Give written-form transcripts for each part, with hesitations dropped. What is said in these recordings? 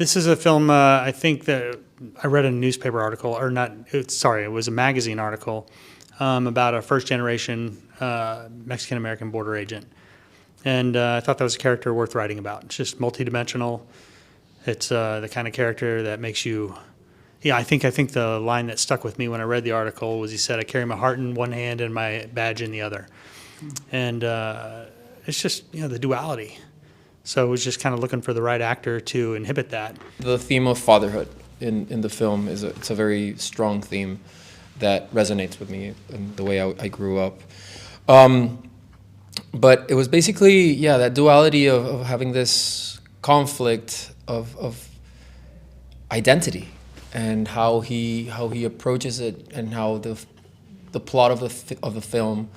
This is a film, I think that I read a newspaper article, or not, it was a magazine article about a first-generation Mexican-American border agent. And I thought that was a character worth writing about. It's just multidimensional. It's the kind of character that makes you, I think the line that stuck with me when I read the article was he said, "I carry my heart in one hand and my badge in the other." And it's just, the duality. So I was just kind of looking for the right actor to inhibit that. The theme of fatherhood in the film it's a very strong theme that resonates with me and the way I grew up. But it was basically, that duality of having this conflict of identity and how he approaches it, and how the plot of the film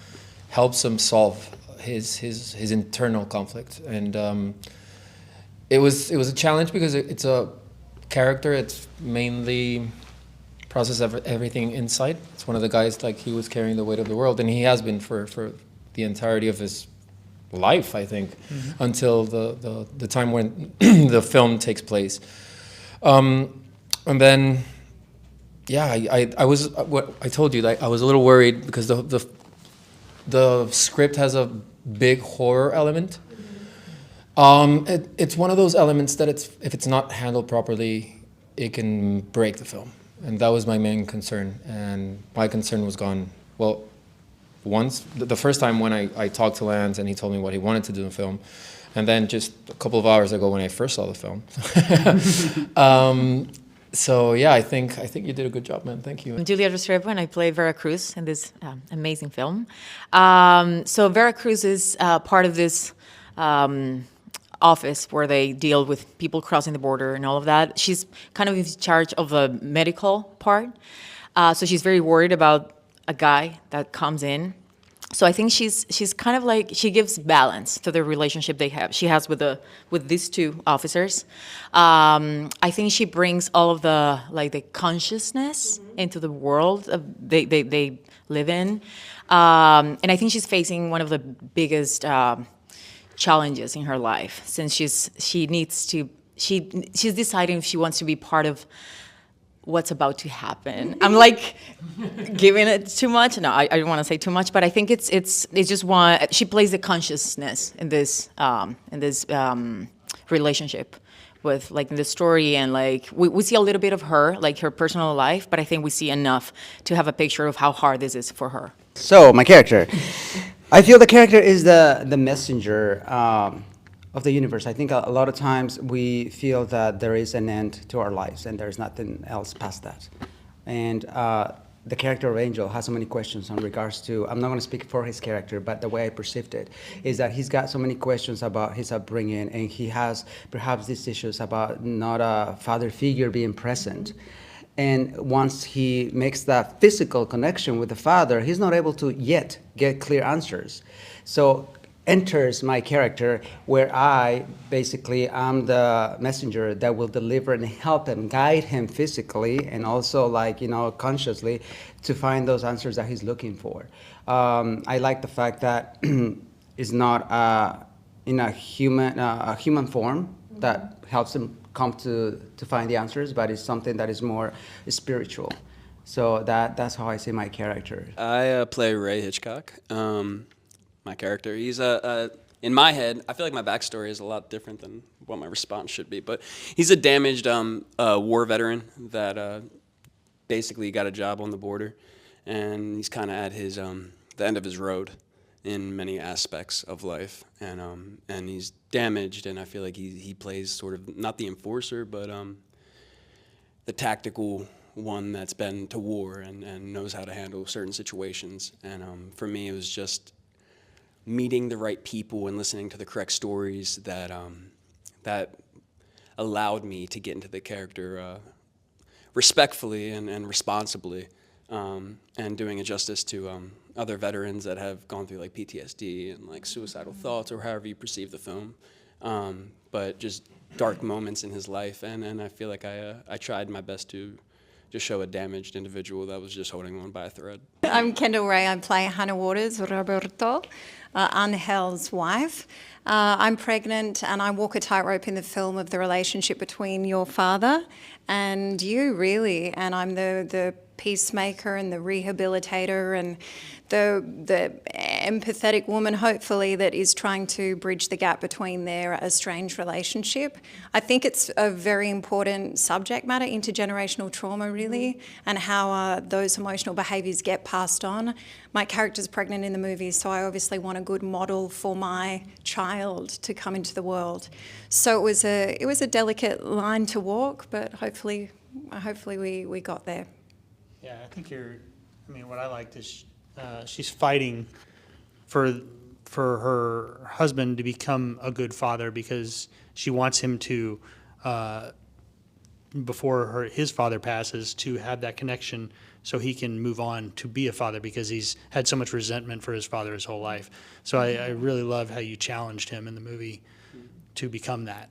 helps him solve his internal conflict. And it was a challenge because it's a character. It's mainly process everything inside. It's one of the guys, like, he was carrying the weight of the world, and he has been for the entirety of his life, I think, until the time when the film takes place. And then, I was, what I told you, like, I was a little worried because the script has a big horror element. It's one of those elements that if it's not handled properly, it can break the film. And that was my main concern. And my concern was gone. Well, once, the first time when I talked to Lance and he told me what he wanted to do in film, and then just a couple of hours ago when I first saw the film. So I think you did a good job, man. Thank you. I'm Julia Restrepo, and I play Vera Cruz in this amazing film. So Vera Cruz is part of this office where they deal with people crossing the border and all of that. She's kind of in charge of the medical part. So she's very worried about a guy that comes in. So I think she's kind of like, she gives balance to the relationship she has with these two officers. I think she brings all of the consciousness into the world they live in. And I think she's facing one of the biggest challenges in her life, since she's deciding if she wants to be part of what's about to happen. I'm like giving it too much. No, I don't want to say too much, but I think it's just one. She plays the consciousness in this relationship with, like, in the story, and like we see a little bit of her, like her personal life, but I think we see enough to have a picture of how hard this is for her. So my character, I feel the character is the messenger of the universe. I think a lot of times we feel that there is an end to our lives and there's nothing else past that. And the character of Angel has so many questions in regards to, I'm not going to speak for his character, but the way I perceived it is that he's got so many questions about his upbringing, and he has perhaps these issues about not a father figure being present. And once he makes that physical connection with the father, he's not able to yet get clear answers. So enters my character, where I basically am the messenger that will deliver and help him, guide him physically and also, like, consciously, to find those answers that he's looking for. I like the fact that it's not in a human form that helps him come to find the answers, but it's something that is more spiritual. So that's how I see my character. I play Ray Hitchcock. My character. He's in my head, I feel like my backstory is a lot different than what my response should be, but he's a damaged war veteran that basically got a job on the border, and he's kind of at his the end of his road in many aspects of life, and he's damaged, and I feel like he plays sort of not the enforcer, but the tactical one that's been to war and knows how to handle certain situations. And for me, it was just meeting the right people and listening to the correct stories that that allowed me to get into the character respectfully and responsibly, and doing a justice to other veterans that have gone through like PTSD and like suicidal thoughts, or however you perceive the film, but just dark moments in his life, and I feel like I tried my best to just show a damaged individual that was just holding on by a thread. I'm Kendall Ray. I play Hannah Waters, Roberto, Angel's wife. I'm pregnant and I walk a tightrope in the film of the relationship between your father and you, really. And I'm the peacemaker and the rehabilitator and the empathetic woman, hopefully, that is trying to bridge the gap between their estranged relationship. I think it's a very important subject matter, intergenerational trauma, really, and how those emotional behaviours get passed on. My character's pregnant in the movie, so I obviously want a good model for my child to come into the world. So it was a delicate line to walk, but hopefully we got there. Yeah, I think what I liked is she's fighting for her husband to become a good father because she wants him to, before his father passes, to have that connection so he can move on to be a father because he's had so much resentment for his father his whole life. So I really love how you challenged him in the movie to become that.